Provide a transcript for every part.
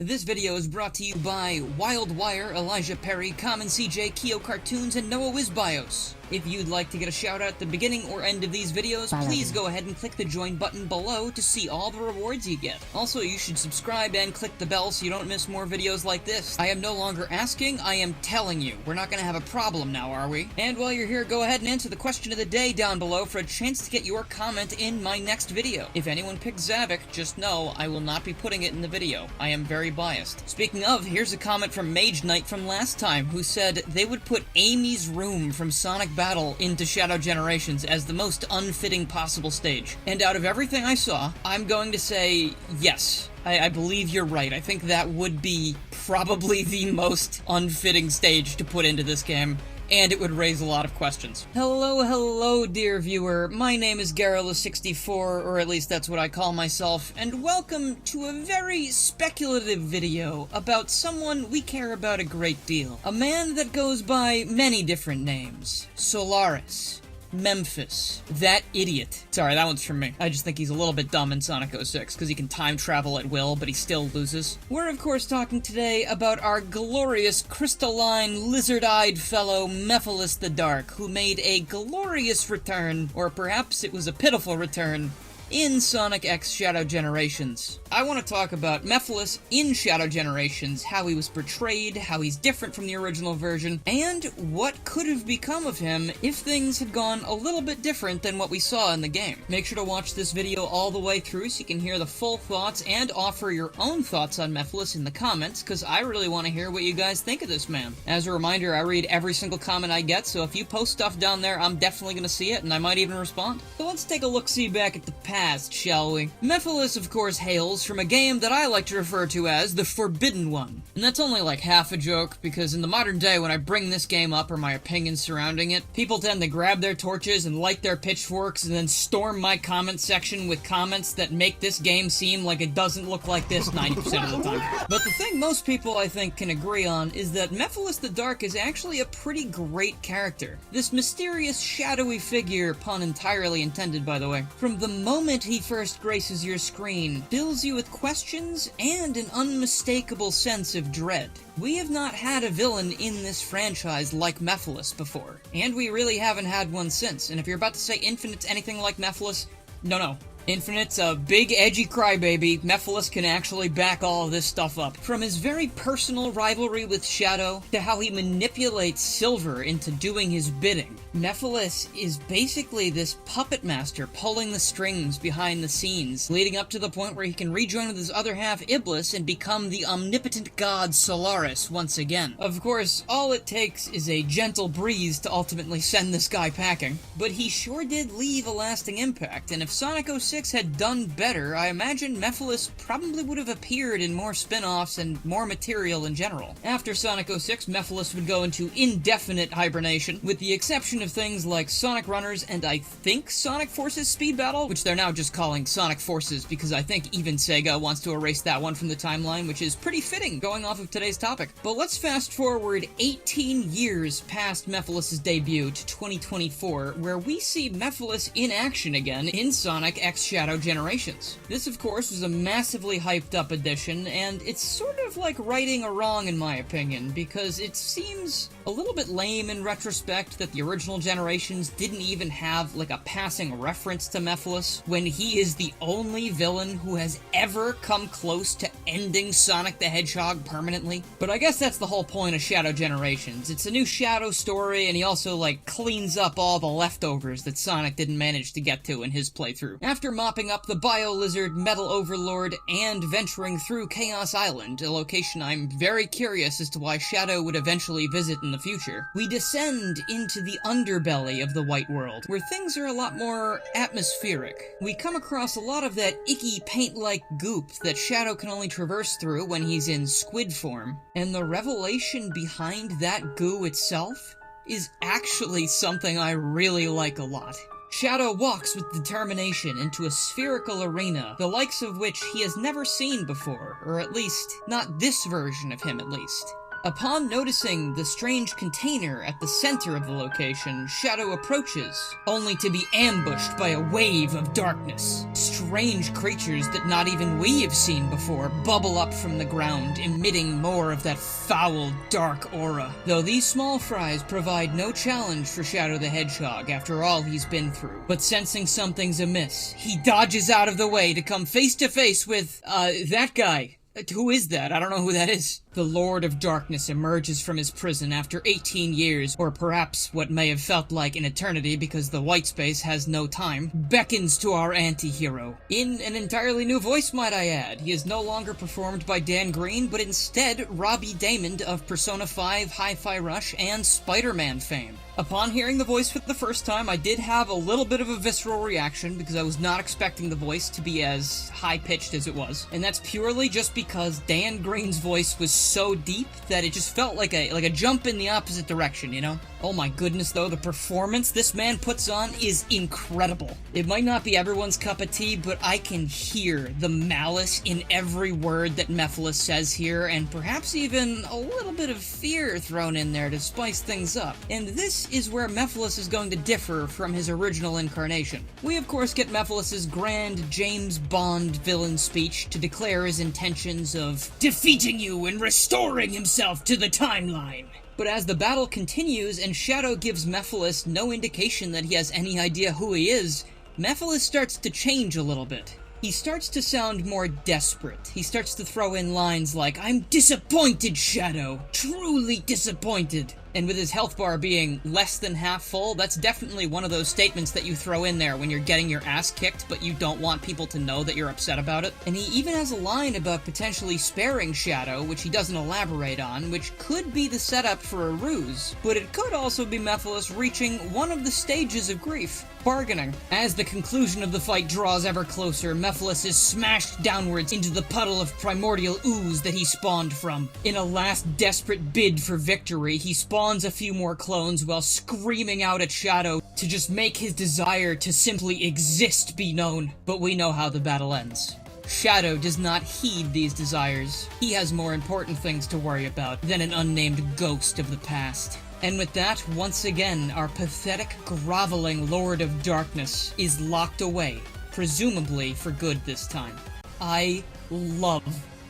This video is brought to you by Wildwire, Elijah Perry, Common CJ, Keo Cartoons, and Noah Wizbios. If you'd like to get a shout out at the beginning or end of these videos, please go ahead and click the join button below to see all the rewards you get. Also, you should subscribe and click the bell so you don't miss more videos like this. I am no longer asking, I am telling you. We're not gonna have a problem now, are we? And while you're here, go ahead and answer the question of the day down below for a chance to get your comment in my next video. If anyone picks Zavik, just know I will not be putting it in the video. I am very biased. Speaking of, here's a comment from Mage Knight from last time, who said they would put Amy's room from Sonic Battle into Shadow Generations as the most unfitting possible stage. And out of everything I saw, I'm going to say yes. I believe you're right. I think that would be probably the most unfitting stage to put into this game. And it would raise a lot of questions. Hello, dear viewer. My name is Garrula64, or at least that's what I call myself, and welcome to a very speculative video about someone we care about a great deal. A man that goes by many different names. Solaris. Memphis. That idiot. Sorry, that one's from me. I just think he's a little bit dumb in Sonic 06, because he can time travel at will, but he still loses. We're of course talking today about our glorious, crystalline, lizard-eyed fellow Mephiles the Dark, who made a glorious return, or perhaps it was a pitiful return, in Sonic X Shadow Generations. I want to talk about Mephiles in Shadow Generations, how he was portrayed, how he's different from the original version, and what could have become of him if things had gone a little bit different than what we saw in the game. Make sure to watch this video all the way through so you can hear the full thoughts and offer your own thoughts on Mephiles in the comments, because I really want to hear what you guys think of this man. As a reminder, I read every single comment I get, so if you post stuff down there, I'm definitely going to see it, and I might even respond. So let's take a look-see back at the past, shall we? Mephiles, of course, hails from a game that I like to refer to as the Forbidden One. And that's only like half a joke, because in the modern day when I bring this game up or my opinions surrounding it, people tend to grab their torches and light their pitchforks and then storm my comment section with comments that make this game seem like it doesn't look like this 90% of the time. But the thing most people, I think, can agree on is that Mephiles the Dark is actually a pretty great character. This mysterious, shadowy figure, pun entirely intended by the way, from the moment he first graces your screen, fills you with questions and an unmistakable sense of dread. We have not had a villain in this franchise like Mephiles before, and we really haven't had one since, and if you're about to say Infinite's anything like Mephiles, no. Infinite's a big, edgy crybaby. Mephiles can actually back all of this stuff up. From his very personal rivalry with Shadow, to how he manipulates Silver into doing his bidding, Mephiles is basically this puppet master pulling the strings behind the scenes, leading up to the point where he can rejoin with his other half, Iblis, and become the omnipotent god Solaris once again. Of course, all it takes is a gentle breeze to ultimately send this guy packing, but he sure did leave a lasting impact, and if Sonic 06 had done better, I imagine Mephiles probably would have appeared in more spin-offs and more material in general. After Sonic 06, Mephiles would go into indefinite hibernation, with the exception of things like Sonic Runners and I think Sonic Forces Speed Battle, which they're now just calling Sonic Forces because I think even Sega wants to erase that one from the timeline, which is pretty fitting going off of today's topic. But let's fast forward 18 years past Mephiles' debut to 2024, where we see Mephiles in action again in Sonic X Shadow Generations. This, of course, was a massively hyped up edition, and it's sort of like righting a wrong in my opinion, because it seems a little bit lame in retrospect that the original Generations didn't even have like a passing reference to Mephiles, when he is the only villain who has ever come close to ending Sonic the Hedgehog permanently. But I guess that's the whole point of Shadow Generations. It's a new Shadow story, and he also like cleans up all the leftovers that Sonic didn't manage to get to in his playthrough. After mopping up the Bio-Lizard, Metal Overlord, and venturing through Chaos Island, a location I'm very curious as to why Shadow would eventually visit in the future, we descend into the underbelly of the White World, where things are a lot more atmospheric. We come across a lot of that icky paint-like goop that Shadow can only traverse through when he's in squid form, and the revelation behind that goo itself is actually something I really like a lot. Shadow walks with determination into a spherical arena, the likes of which he has never seen before, or at least, not this version of him at least. Upon noticing the strange container at the center of the location, Shadow approaches, only to be ambushed by a wave of darkness. Strange creatures that not even we have seen before bubble up from the ground, emitting more of that foul, dark aura. Though these small fries provide no challenge for Shadow the Hedgehog after all he's been through. But sensing something's amiss, he dodges out of the way to come face to face with, that guy. Who is that? I don't know who that is. The Lord of Darkness emerges from his prison after 18 years, or perhaps what may have felt like an eternity because the white space has no time, beckons to our anti-hero. In an entirely new voice, might I add. He is no longer performed by Dan Green, but instead Robbie Daymond of Persona 5, Hi-Fi Rush, and Spider-Man fame. Upon hearing the voice for the first time, I did have a little bit of a visceral reaction because I was not expecting the voice to be as high-pitched as it was. And that's purely just because Dan Green's voice was so deep that it just felt like a jump in the opposite direction, you know? Oh my goodness, though, the performance this man puts on is incredible. It might not be everyone's cup of tea, but I can hear the malice in every word that Mephiles says here, and perhaps even a little bit of fear thrown in there to spice things up. And this is where Mephiles is going to differ from his original incarnation. We of course get Mephiles' grand James Bond villain speech to declare his intentions of defeating you and restoring himself to the timeline. But as the battle continues and Shadow gives Mephiles no indication that he has any idea who he is, Mephiles starts to change a little bit. He starts to sound more desperate. He starts to throw in lines like, "I'm disappointed, Shadow. Truly disappointed." And with his health bar being less than half full, that's definitely one of those statements that you throw in there when you're getting your ass kicked, but you don't want people to know that you're upset about it. And he even has a line about potentially sparing Shadow, which he doesn't elaborate on, which could be the setup for a ruse. But it could also be Mephiles reaching one of the stages of grief. Bargaining. As the conclusion of the fight draws ever closer, Mephiles is smashed downwards into the puddle of primordial ooze that he spawned from. In a last desperate bid for victory, he spawns a few more clones while screaming out at Shadow to just make his desire to simply exist be known. But we know how the battle ends. Shadow does not heed these desires. He has more important things to worry about than an unnamed ghost of the past. And with that, once again, our pathetic, groveling Lord of Darkness is locked away, presumably for good this time. I love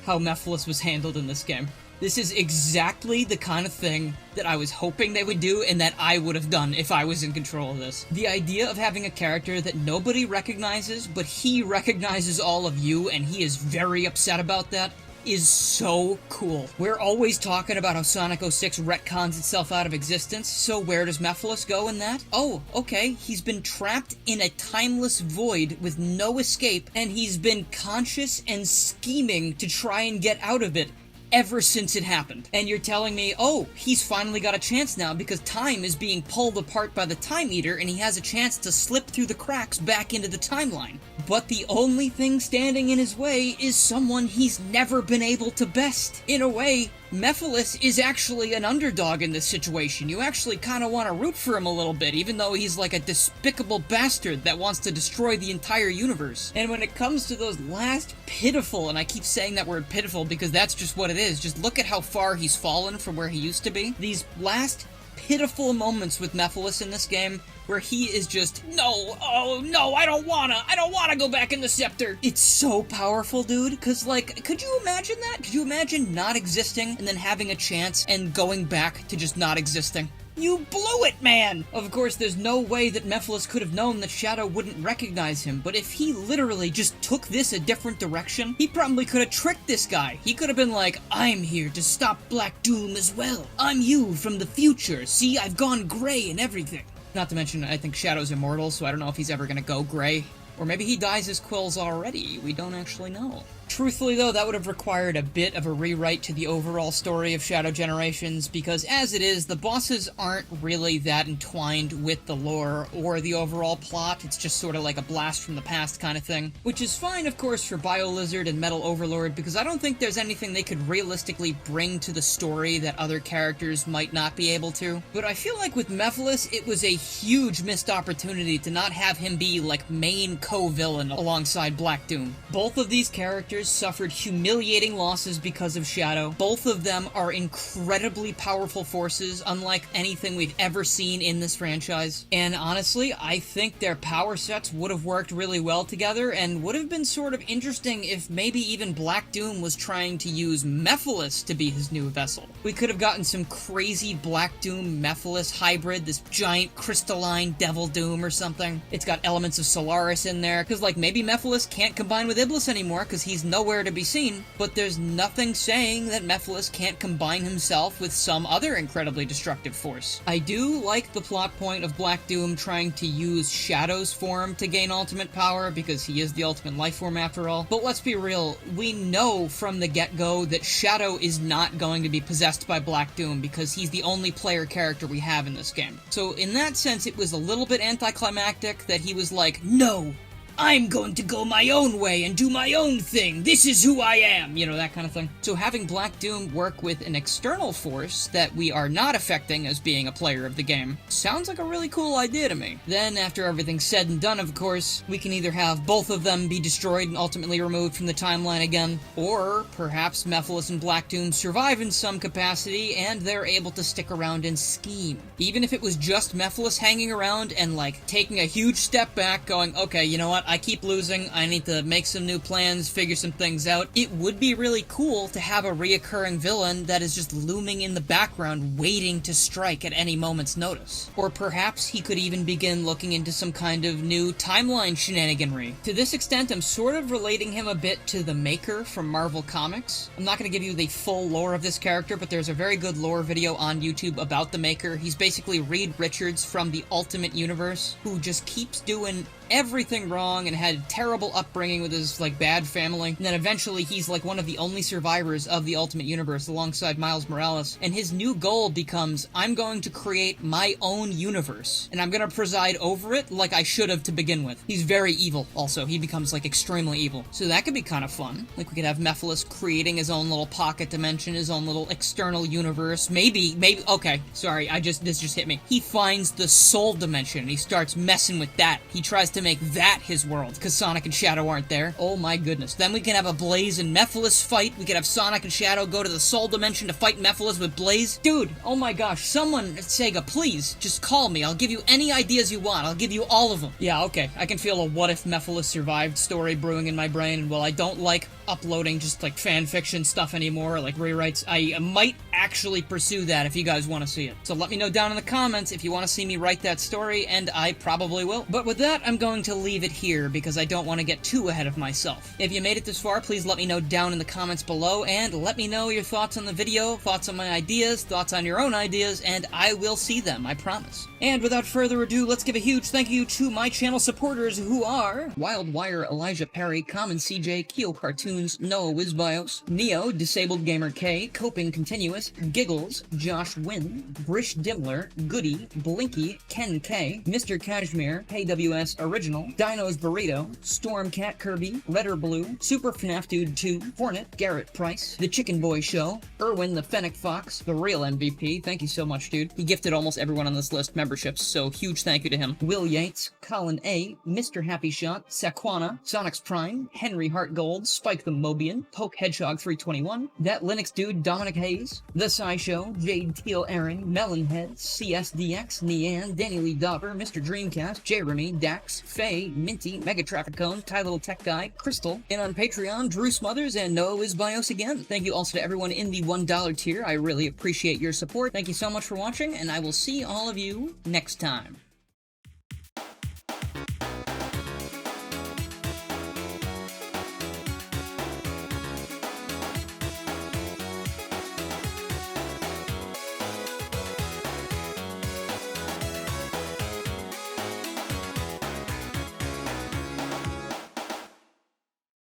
how Mephiles was handled in this game. This is exactly the kind of thing that I was hoping they would do and that I would have done if I was in control of this. The idea of having a character that nobody recognizes, but he recognizes all of you and he is very upset about that, is so cool. We're always talking about how Sonic 06 retcons itself out of existence, so where does Mephiles go in that? Oh, okay, he's been trapped in a timeless void with no escape, and he's been conscious and scheming to try and get out of it ever since it happened. And you're telling me, oh, he's finally got a chance now because time is being pulled apart by the Time Eater and he has a chance to slip through the cracks back into the timeline. But the only thing standing in his way is someone he's never been able to best. In a way, Mephiles is actually an underdog in this situation. You actually kind of want to root for him a little bit, even though he's like a despicable bastard that wants to destroy the entire universe. And when it comes to those last pitiful, and I keep saying that word pitiful because that's just what it is, just look at how far he's fallen from where he used to be. These last pitiful moments with Mephiles in this game where he is just, no, oh no, I don't wanna go back in the scepter. It's so powerful, dude, cause like, could you imagine that? Could you imagine not existing and then having a chance and going back to just not existing? You blew it, man! Of course, there's no way that Mephiles could have known that Shadow wouldn't recognize him, but if he literally just took this a different direction, he probably could have tricked this guy. He could have been like, I'm here to stop Black Doom as well. I'm you from the future. See, I've gone gray and everything. Not to mention, I think Shadow's immortal, so I don't know if he's ever gonna go gray. Or maybe he dyes his quills already. We don't actually know. Truthfully, though, that would have required a bit of a rewrite to the overall story of Shadow Generations, because as it is, the bosses aren't really that entwined with the lore or the overall plot. It's just sort of like a blast from the past kind of thing. Which is fine, of course, for BioLizard and Metal Overlord, because I don't think there's anything they could realistically bring to the story that other characters might not be able to. But I feel like with Mephiles, it was a huge missed opportunity to not have him be, like, main co-villain alongside Black Doom. Both of these characters characters suffered humiliating losses because of Shadow. Both of them are incredibly powerful forces, unlike anything we've ever seen in this franchise. And honestly, I think their power sets would have worked really well together, and would have been sort of interesting if maybe even Black Doom was trying to use Mephiles to be his new vessel. We could have gotten some crazy Black Doom Mephiles hybrid, this giant crystalline Devil Doom or something. It's got elements of Solaris in there, because like maybe Mephiles can't combine with Iblis anymore because he's nowhere to be seen, but there's nothing saying that Mephiles can't combine himself with some other incredibly destructive force. I do like the plot point of Black Doom trying to use Shadow's form to gain ultimate power, because he is the ultimate life form after all, but let's be real, we know from the get-go that Shadow is not going to be possessed by Black Doom because he's the only player character we have in this game. So in that sense, it was a little bit anticlimactic that he was like, no, I'm going to go my own way and do my own thing. This is who I am. You know, that kind of thing. So having Black Doom work with an external force that we are not affecting as being a player of the game sounds like a really cool idea to me. Then, after everything's said and done, of course, we can either have both of them be destroyed and ultimately removed from the timeline again, or perhaps Mephiles and Black Doom survive in some capacity and they're able to stick around and scheme. Even if it was just Mephiles hanging around and, like, taking a huge step back, going, okay, you know what? I keep losing, I need to make some new plans, figure some things out. It would be really cool to have a reoccurring villain that is just looming in the background, waiting to strike at any moment's notice. Or perhaps he could even begin looking into some kind of new timeline shenaniganry. To this extent, I'm sort of relating him a bit to the Maker from Marvel Comics. I'm not going to give you the full lore of this character, but there's a very good lore video on YouTube about the Maker. He's basically Reed Richards from the Ultimate Universe, who just keeps doing everything wrong and had terrible upbringing with his, like, bad family. And then eventually he's, like, one of the only survivors of the Ultimate Universe alongside Miles Morales. And his new goal becomes, I'm going to create my own universe. And I'm gonna preside over it like I should have to begin with. He's very evil, also. He becomes, like, extremely evil. So that could be kind of fun. Like, we could have Mephiles creating his own little pocket dimension, his own little external universe. Maybe, okay, sorry, this just hit me. He finds the soul dimension and he starts messing with that. He tries to make that his world, because Sonic and Shadow aren't there. Oh my goodness. Then we can have a Blaze and Mephiles fight. We could have Sonic and Shadow go to the Soul Dimension to fight Mephiles with Blaze. Dude, oh my gosh, someone at Sega, please, just call me. I'll give you any ideas you want. I'll give you all of them. Yeah, okay. I can feel a what if Mephiles survived story brewing in my brain, and while I don't like uploading just, like, fan fiction stuff anymore, or, like, rewrites, I might actually pursue that if you guys want to see it. So let me know down in the comments if you want to see me write that story, and I probably will. But with that, I'm going to leave it here because I don't want to get too ahead of myself. If you made it this far, please let me know down in the comments below, and let me know your thoughts on the video, thoughts on my ideas, thoughts on your own ideas, and I will see them, I promise. And without further ado, let's give a huge thank you to my channel supporters, who are Wild Wire, Elijah Perry, Common CJ, Keo Cartoons, Noah Wizbios, Neo, Disabled Gamer K, Coping Continuous, Giggles, Josh Wynn, Brish Dimmler, Goody, Blinky, Ken K, Mr. Cashmere, KWS Original, Dino's Burrito, Stormcat Kirby, Redder Blue, Super FNAF Dude 2, Hornet, Garrett Price, The Chicken Boy Show, Erwin the Fennec Fox, the real MVP, thank you so much, dude. He gifted almost everyone on this list memberships, so huge thank you to him. Will Yates, Colin A, Mr. Happy Shot, Saquana, Sonic's Prime, Henry Hart Gold, Spike the Mobian, Poke Hedgehog 321, That Linux Dude Dominic Hayes, The Sci Show, Jade Teal Aaron, Melonhead, CSDX, Nean, Danny Lee Dauber, Mr. Dreamcast, Jeremy, Dax, Faye, Minty, Mega Traffic Cone, Ty Little Tech Guy, Crystal, and on Patreon, Drew Smothers, and Noah Wizbios again. Thank you also to everyone in the $1 tier. I really appreciate your support. Thank you so much for watching, and I will see all of you next time.